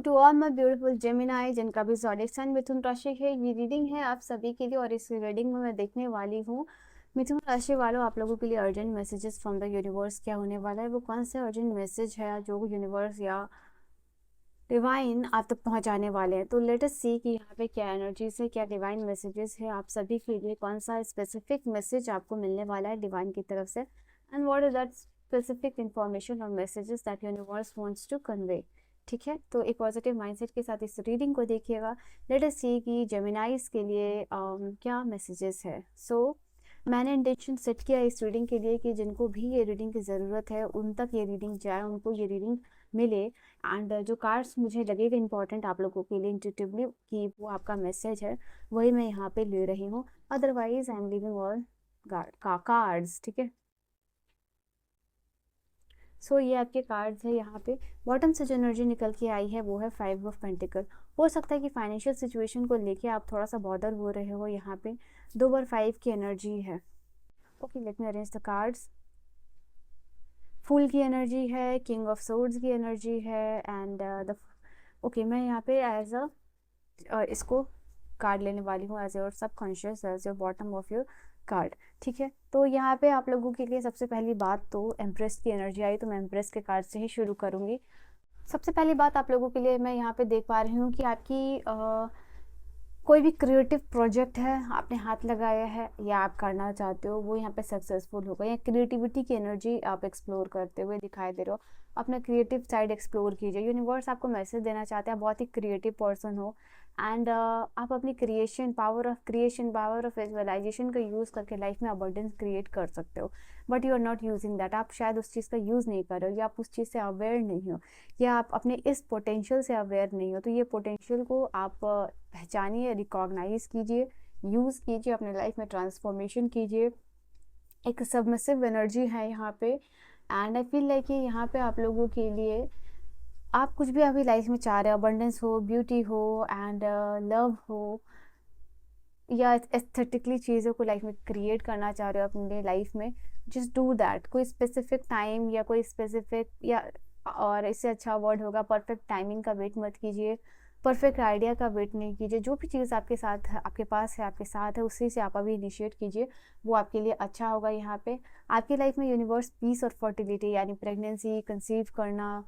To all my beautiful Gemini जिनका भी zodiac sign मिथुन राशि है, ये रीडिंग है आप सभी के लिए और इस रीडिंग में मैं देखने वाली हूँ मिथुन राशि वालों आप लोगों के लिए urgent messages from the universe क्या होने वाला है, वो कौन से अर्जेंट मैसेज है जो यूनिवर्स या डिवाइन आप तक पहुंचाने वाले हैं। तो लेट अस सी कि यहाँ पे क्या एनर्जीज है, क्या डिवाइन मैसेजेस है आप सभी के लिए, कौन सा स्पेसिफिक मैसेज आपको मिलने वाला है डिवाइन की तरफ से, and what is that specific information और messages that universe wants to convey. ठीक है, तो एक पॉजिटिव माइंडसेट के साथ इस रीडिंग को देखिएगा। लेट अस सी कि जेमिनाइज के लिए क्या मैसेजेस है। मैंने इंटेंशन सेट किया इस रीडिंग के लिए कि जिनको भी ये रीडिंग की ज़रूरत है उन तक ये रीडिंग जाए, उनको ये रीडिंग मिले। एंड जो कार्ड्स मुझे लगेगा इंपॉर्टेंट आप लोगों के लिए इंट्यूटिवली कि वो आपका मैसेज है, वही मैं यहाँ पे ले रही हूँ। Otherwise I am leaving all cards. ठीक है, ये आपके कार्ड्स है। यहाँ पे बॉटम से जो एनर्जी निकल के आई है वो है 5 ऑफ पेंटिकल। हो सकता है कि फाइनेंशियल सिचुएशन को लेके आप थोड़ा सा बॉदर हो रहे हो। यहाँ पे 2 बार 5 की एनर्जी है। Okay, let me arrange the cards. Fool की एनर्जी है, किंग ऑफ सोर्ड्स की एनर्जी है, एंड ओके मैं यहाँ पे एज इसको कार्ड लेने वाली हूँ as your subconscious, as your bottom of your card. ठीक है, तो यहाँ पे आप लोगों के लिए सबसे पहली बात तो एम्प्रेस की एनर्जी आई, तो मैं एम्प्रेस के कार्ड से ही शुरू करूँगी। सबसे पहली बात आप लोगों के लिए मैं यहाँ पे देख पा रही हूँ कि आपकी कोई भी क्रिएटिव प्रोजेक्ट है आपने हाथ लगाया है या आप करना चाहते हो, वो यहाँ पे सक्सेसफुल होगा। या क्रिएटिविटी की एनर्जी आप एक्सप्लोर करते हुए दिखाई दे रहे हो, अपना क्रिएटिव साइड एक्सप्लोर कीजिए। यूनिवर्स आपको मैसेज देना चाहते हैं, बहुत ही क्रिएटिव पर्सन हो एंड आप अपनी पावर ऑफ विजुअलाइजेशन का यूज़ करके लाइफ में अबंडेंस क्रिएट कर सकते हो। But you are not using that, आप शायद उस चीज़ का यूज़ नहीं कर रहे हो, या आप उस चीज़ से अवेयर नहीं हो, या आप अपने इस पोटेंशियल से अवेयर नहीं हो। तो ये पोटेंशियल को आप पहचानिए, रिकॉग्नाइज कीजिए, यूज़ कीजिए, अपने लाइफ में ट्रांसफॉर्मेशन कीजिए। एक सबमिसिव एनर्जी है यहाँ पे, एंड आई फील लाइक यहाँ पे आप लोगों के लिए आप कुछ भी अभी लाइफ में चाह रहे हो, अबंडेंस हो, ब्यूटी हो, एंड लव हो, या एस्थेटिकली चीज़ों को लाइफ में क्रिएट करना चाह रहे हो अपने लाइफ में, जस्ट डू दैट। कोई स्पेसिफिक टाइम या कोई स्पेसिफिक या और इससे अच्छा वर्ड होगा परफेक्ट टाइमिंग का वेट मत कीजिए, परफेक्ट आइडिया का वेट नहीं कीजिए। जो भी चीज़ आपके साथ है, आपके पास है, आपके साथ है, उसी से आप अभी इनिशिएट कीजिए, वो आपके लिए अच्छा होगा। यहाँ पे आपकी लाइफ में यूनिवर्स पीस और फर्टिलिटी यानी प्रेगनेंसी, कंसीव करना,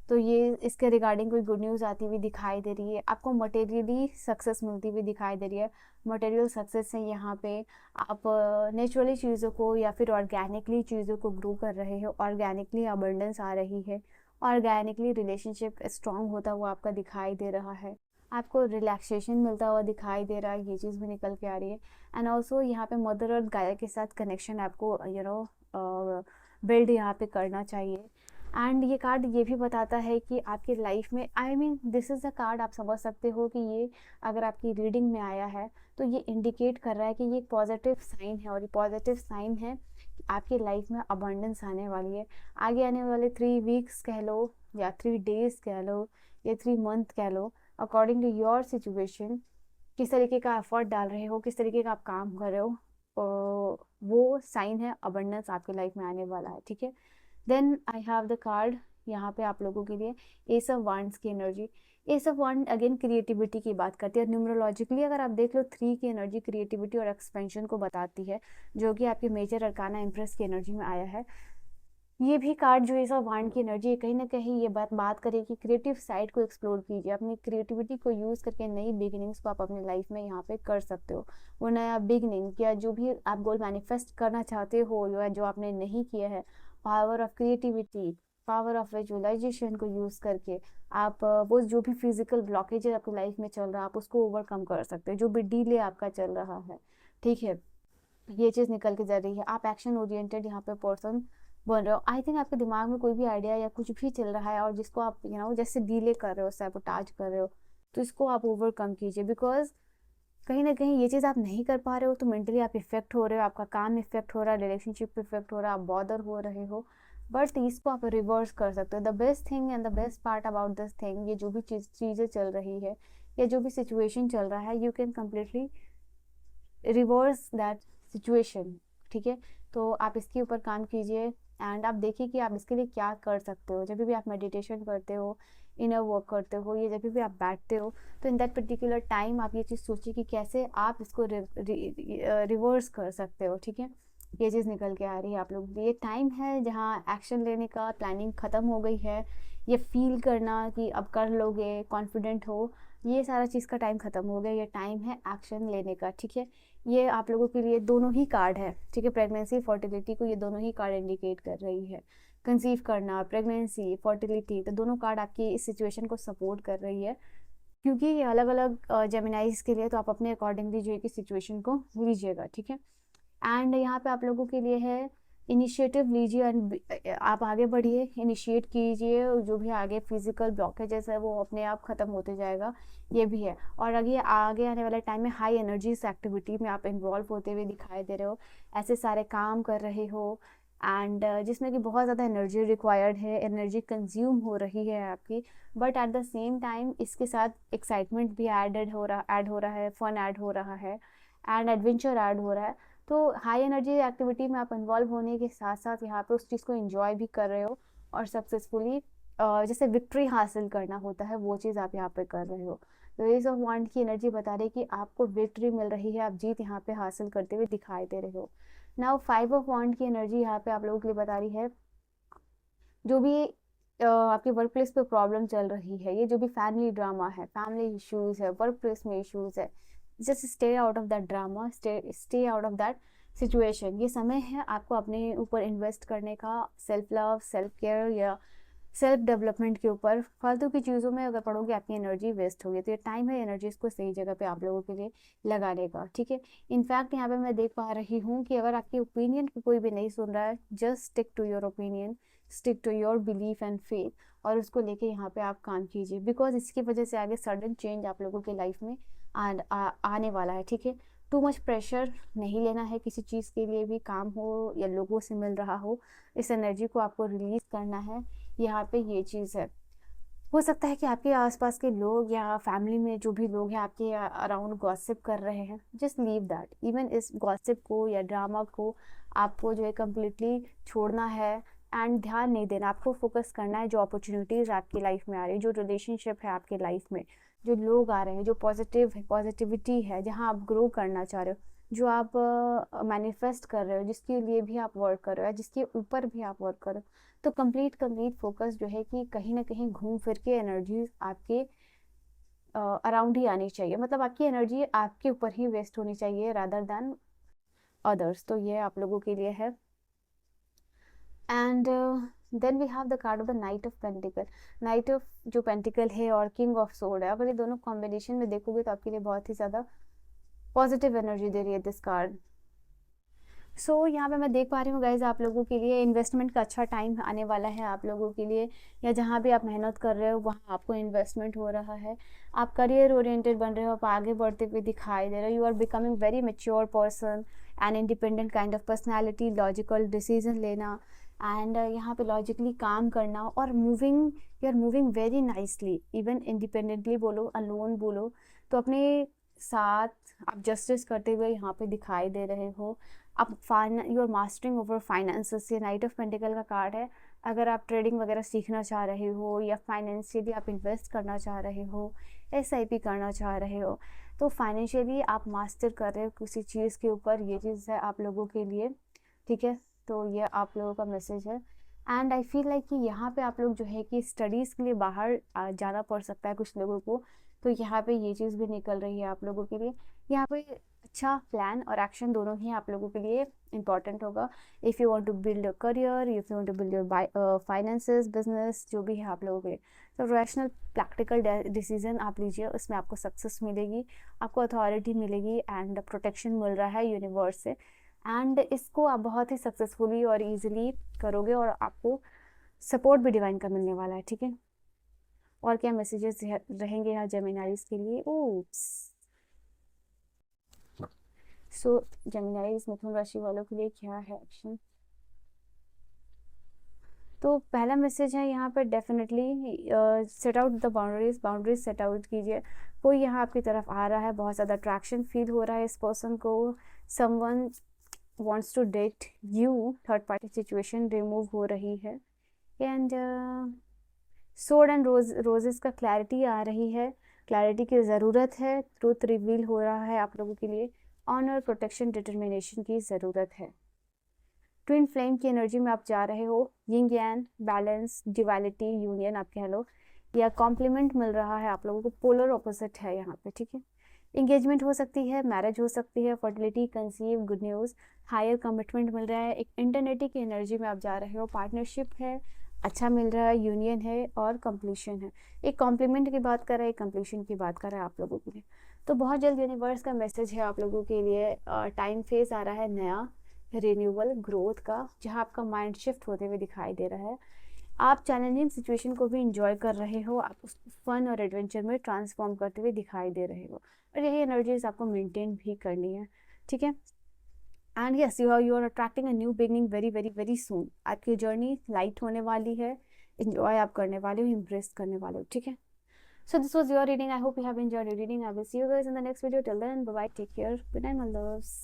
तो ये इसके रिगार्डिंग कोई गुड न्यूज़ आती हुई दिखाई दे रही है। आपको मटेरियली सक्सेस मिलती हुई दिखाई दे रही है। मटेरियल सक्सेस है यहाँ पे, आप नेचुरली चीज़ों को या फिर ऑर्गेनिकली चीज़ों को ग्रो कर रहे हो, ऑर्गेनिकली अबंडेंस आ रही है, ऑर्गेनिकली रिलेशनशिप स्ट्रांग होता हुआ आपका दिखाई दे रहा है, आपको रिलैक्सेशन मिलता हुआ दिखाई दे रहा है, ये चीज़ भी निकल के आ रही है। एंड ऑल्सो यहाँ पे मदर अर्थ गाया के साथ कनेक्शन आपको बिल्ड यहाँ पे करना चाहिए। एंड ये कार्ड ये भी बताता है कि आपकी लाइफ में दिस इज़ अ कार्ड, आप समझ सकते हो कि ये अगर आपकी रीडिंग में आया है तो ये इंडिकेट कर रहा है कि ये एक पॉजिटिव साइन है, और ये पॉजिटिव साइन है कि आपकी लाइफ में अबंडेंस आने वाली है। आगे आने वाले 3 वीक्स कह लो, या 3 डेज कह लो, या 3 मंथ कह लो, अकॉर्डिंग टू योर सिचुएशन, किस तरीके का एफर्ट डाल रहे हो, किस तरीके का आप काम कर रहे हो, वो साइन है अबंडेंस आपके लाइफ में आने वाला है। ठीक है, then I have the card यहाँ पे आप लोगों के लिए एस ऑफ वांड्स की energy. Ace of wand again creativity की बात करती है। न्यूमरोलॉजिकली अगर आप देख लो 3 की एनर्जी क्रिएटिविटी और एक्सपेंशन को बताती है, जो कि आपके मेजर अरकाना एम्प्रेस की एनर्जी में आया है। ये भी कार्ड जो एस ऑफ वांड की एनर्जी है, कहीं ना कहीं ये बात करे कि क्रिएटिव साइड को एक्सप्लोर कीजिए, अपनी क्रिएटिविटी को यूज़ करके नई बिगिनिंग्स को आप अपनी लाइफ में यहाँ पे कर सकते हो। वो नया बिगिनिंग या जो भी आप गोल मैनिफेस्ट करना चाहते हो या जो आपने नहीं किया है, power of creativity, power of visualisation को यूज़ करके आप वो जो भी फिजिकल ब्लॉकेज आपकी लाइफ में चल रहा है आप उसको ओवरकम कर सकते हो, जो भी डिले आपका चल रहा है। ठीक है, ये चीज़ निकल के जा रही है। आप एक्शन ओरिएंटेड यहाँ पे पर्सन बन रहे हो। आई थिंक आपके दिमाग में कोई भी आइडिया या कुछ भी चल रहा है और जिसको आप जैसे डिले कर रहे हो, सैबोटाज कर रहे हो, तो इसको आप ओवरकम कीजिए। बिकॉज कहीं ना कहीं ये चीज़ आप नहीं कर पा रहे हो तो मेंटली आप इफेक्ट हो रहे हो, आपका काम इफेक्ट हो रहा है, रिलेशनशिप इफेक्ट हो रहा है, आप बॉदर हो रहे हो, बट इसको आप रिवर्स कर सकते हो। The best thing and the best part about this thing, ये जो भी चीज़ें चल रही है या जो भी सिचुएशन चल रहा है, you can completely reverse that situation. ठीक है, तो आप इसके ऊपर काम कीजिए एंड आप देखिए कि आप इसके लिए क्या कर सकते हो। जब भी आप मेडिटेशन करते हो इनर वर्क करते हो या जब भी आप बैठते हो, तो इन दैट पर्टिकुलर टाइम आप ये चीज़ सोचिए कि कैसे आप इसको रिवर्स कर सकते हो, ठीक है। ये चीज़ निकल के आ रही है आप लोगों के लिए। टाइम है जहाँ एक्शन लेने का, प्लानिंग ख़त्म हो गई है, ये फील करना कि अब कर लोगे, कॉन्फिडेंट हो, ये सारा चीज़ का टाइम ख़त्म हो गया। ये टाइम है एक्शन लेने का, ठीक है। ये आप लोगों के लिए दोनों ही कार्ड है, ठीक है। प्रेगनेंसी, फर्टिलिटी को ये दोनों ही कार्ड इंडिकेट कर रही है। कंसीव करना, प्रेगनेंसी, फर्टिलिटी, तो दोनों कार्ड आपकी इस सिचुएशन को सपोर्ट कर रही है, क्योंकि ये अलग अलग जेमिनाइज के लिए, तो आप अपने अकॉर्डिंगली जो है कि सिचुएशन को लीजिएगा, ठीक है। एंड यहाँ पे आप लोगों के लिए है इनिशिएटिव लीजिए एंड आप आगे बढ़िए, इनिशिएट कीजिए, जो भी आगे फिजिकल ब्लॉकेजेस है वो अपने आप ख़त्म होते जाएगा, ये भी है। और आगे आने वाले टाइम में हाई एनर्जीज एक्टिविटी में आप इन्वॉल्व होते हुए दिखाई दे रहे हो, ऐसे सारे काम कर रहे हो एंड जिसमें कि बहुत ज़्यादा एनर्जी रिक्वायर्ड है, एनर्जी कंज्यूम हो रही है आपकी, but at the same time इसके साथ एक्साइटमेंट भी ऐड हो रहा है, फन ऐड हो रहा है एंड एडवेंचर ऐड हो रहा है। तो हाई एनर्जी एक्टिविटी में आप इन्वॉल्व होने के साथ साथ यहाँ पे उस चीज़ को एंजॉय भी कर रहे हो और सक्सेसफुली जैसे विक्ट्री हासिल करना होता है वो चीज़ आप यहाँ पे कर रहे हो। तो एज ऑफ वांड की एनर्जी बता रही है कि आपको विक्ट्री मिल रही है, आप जीत यहाँ पे हासिल करते हुए दिखाई दे रहे हो। नाउ 5 ऑफ वांड की एनर्जी यहाँ पे आप लोगों के लिए बता रही है, जो भी आपके वर्क प्लेस पे प्रॉब्लम चल रही है, ये जो भी फैमिली ड्रामा है, फैमिली इश्यूज है, वर्क प्लेस में इश्यूज है, just stay out of that drama, stay out of that situation. ये समय है आपको अपने ऊपर इन्वेस्ट करने का, सेल्फ लव, सेल्फ केयर या सेल्फ डेवलपमेंट के ऊपर। फालतू की चीज़ों में अगर पढ़ोगे आपकी एनर्जी वेस्ट होगी, तो ये टाइम है एनर्जी को सही जगह पे आप लोगों के लिए लगाने का, ठीक है। इनफैक्ट यहाँ पे मैं देख पा रही हूँ कि अगर आपकी ओपिनियन को कोई भी नहीं सुन रहा है, just stick to your opinion, stick to your belief and faith, और उसको लेके यहाँ पे आप काम कीजिए, बिकॉज इसकी वजह से आगे सडन चेंज आप लोगों की लाइफ में आने वाला है, ठीक है। टू मच प्रेशर नहीं लेना है किसी चीज़ के लिए भी, काम हो या लोगों से मिल रहा हो, इस एनर्जी को आपको रिलीज करना है, यहाँ पे ये चीज़ है। हो सकता है कि आपके आसपास के लोग या फैमिली में जो भी लोग हैं आपके अराउंड गॉसिप कर रहे हैं, जस्ट लीव दैट। इवन इस गॉसिप को या ड्रामा को आपको जो है कम्प्लीटली छोड़ना है एंड ध्यान नहीं देना, आपको फोकस करना है जो अपॉर्चुनिटीज़ आपकी लाइफ में आ रही है, जो रिलेशनशिप है आपकी लाइफ में, जो लोग आ रहे हैं, जो पॉजिटिविटी है, जहाँ आप ग्रो करना चाह रहे हो, जो आप मैनिफेस्ट कर रहे हो, जिसके लिए भी आप वर्क कर रहे हो, जिसके ऊपर भी आप वर्क कर रहे हो, तो कंप्लीट फोकस जो है कि कहीं ना कहीं घूम फिर के एनर्जी आपके अराउंड ही आनी चाहिए, मतलब आपकी एनर्जी आपके ऊपर ही वेस्ट होनी चाहिए रादर देन अदर्स। तो ये आप लोगों के लिए है। And then we have the card of the knight of pentacle. Knight of जो पेंटिकल है और किंग ऑफ सोर्ड है, अगर ये दोनों कॉम्बिनेशन में देखोगे तो आपके लिए बहुत ही ज़्यादा पॉजिटिव एनर्जी दे रही है दिस कार्ड। सो यहाँ पे मैं देख पा रही हूँ गाइज, आप लोगों के लिए इन्वेस्टमेंट का अच्छा टाइम आने वाला है आप लोगों के लिए, या जहाँ भी आप मेहनत कर रहे हो वहाँ आपको इन्वेस्टमेंट हो रहा है, आप करियर ओरिएंटेड बन रहे हो, आप आगे बढ़ते हुए दिखाई दे रहे हो, you are becoming very mature person and independent kind of personality, logical decision लेना एंड यहाँ पे लॉजिकली काम करना और moving, you are moving very nicely, even independently बोलो, अलोन बोलो, तो अपने साथ आप जस्टिस करते हुए यहाँ पे दिखाई दे रहे हो। आप you are mastering over finances, ये नाइट ऑफ पेंटिकल का कार्ड है। अगर आप ट्रेडिंग वगैरह सीखना चाह रहे हो या फाइनेंशियली आप इन्वेस्ट करना चाह रहे हो, SIP करना चाह रहे हो, तो फाइनेंशियली आप मास्टर कर रहे हो किसी चीज़ के ऊपर, ये चीज़ है आप लोगों के लिए, ठीक है। तो ये आप लोगों का मैसेज है एंड आई फील लाइक कि यहाँ पे आप लोग जो है कि स्टडीज़ के लिए बाहर जाना पड़ सकता है कुछ लोगों को, तो यहाँ पे ये चीज़ भी निकल रही है आप लोगों के लिए। यहाँ पे अच्छा प्लान और एक्शन दोनों ही आप लोगों के लिए इंपॉर्टेंट होगा। If you want to build your career, if you want to build your finances, business, जो भी है आप लोगों के लिए, तो रैशनल प्रैक्टिकल डिसीजन आप लीजिए, उसमें आपको सक्सेस मिलेगी, आपको अथॉरिटी मिलेगी एंड प्रोटेक्शन मिल रहा है यूनिवर्स से, एंड इसको आप बहुत ही सक्सेसफुली और ईजिली करोगे और आपको सपोर्ट भी डिवाइन का मिलने वाला है, ठीक है। और क्या मैसेजेस रहेंगे यहाँ जेमिनाइज के लिए? ओप्स, सो जेमिनाइज मिथुन राशि वालों के लिए क्या है एक्शन? तो पहला मैसेज है यहाँ पर definitely set out the boundaries set out कीजिए। कोई यहाँ आपकी तरफ आ रहा है, बहुत ज़्यादा अट्रैक्शन फील हो रहा है इस पर्सन को, someone wants to date you, third party situation remove हो रही है एंड सोड एंड रोजेस का क्लैरिटी आ रही है, क्लैरिटी की ज़रूरत है, ट्रूथ रिवील हो रहा है आप लोगों के लिए, ऑनर, प्रोटेक्शन, डिटर्मिनेशन की ज़रूरत है। ट्विन फ्लेम की एनर्जी में आप जा रहे हो, यिंग यांग, बैलेंस, ड्युअलिटी, यूनियन आप कह लो, या कॉम्प्लीमेंट मिल रहा है आप लोगों को, पोलर ऑपोजिट है यहाँ पे, ठीक है। इंगेजमेंट हो सकती है, मैरिज हो सकती है, fertility, conceive, good news, higher commitment मिल रहा है, एक इंटरनेटी की एनर्जी में आप जा रहे हो, पार्टनरशिप है, अच्छा मिल रहा है, यूनियन है और कंप्लीशन है। एक कॉम्प्लीमेंट की बात कर रहा है, एक कंप्लीशन की बात कर रहा है आप लोगों के लिए। तो बहुत जल्द यूनिवर्स का मैसेज है आप लोगों के लिए, टाइम फेज आ रहा है नया रिन्यूअल ग्रोथ का, जहाँ आपका माइंड शिफ्ट होते हुए दिखाई दे रहा है। आप चैलेंजिंग सिचुएशन को भी इंजॉय कर रहे हो, आप उस फन और एडवेंचर में ट्रांसफॉर्म करते हुए दिखाई दे रहे हो, और यही एनर्जीज आपको मेंटेन भी करनी है, ठीक है। And yes, you are attracting a new beginning very very very soon. आपकी जर्नी लाइट होने वाली है, इंजॉय आप करने वाले हो, इम्प्रेस करने वाले हो, ठीक है। So this was your reading. I hope you have enjoyed your reading. I will see you guys in the next video. Till then, bye bye. Take care. Good night, my loves.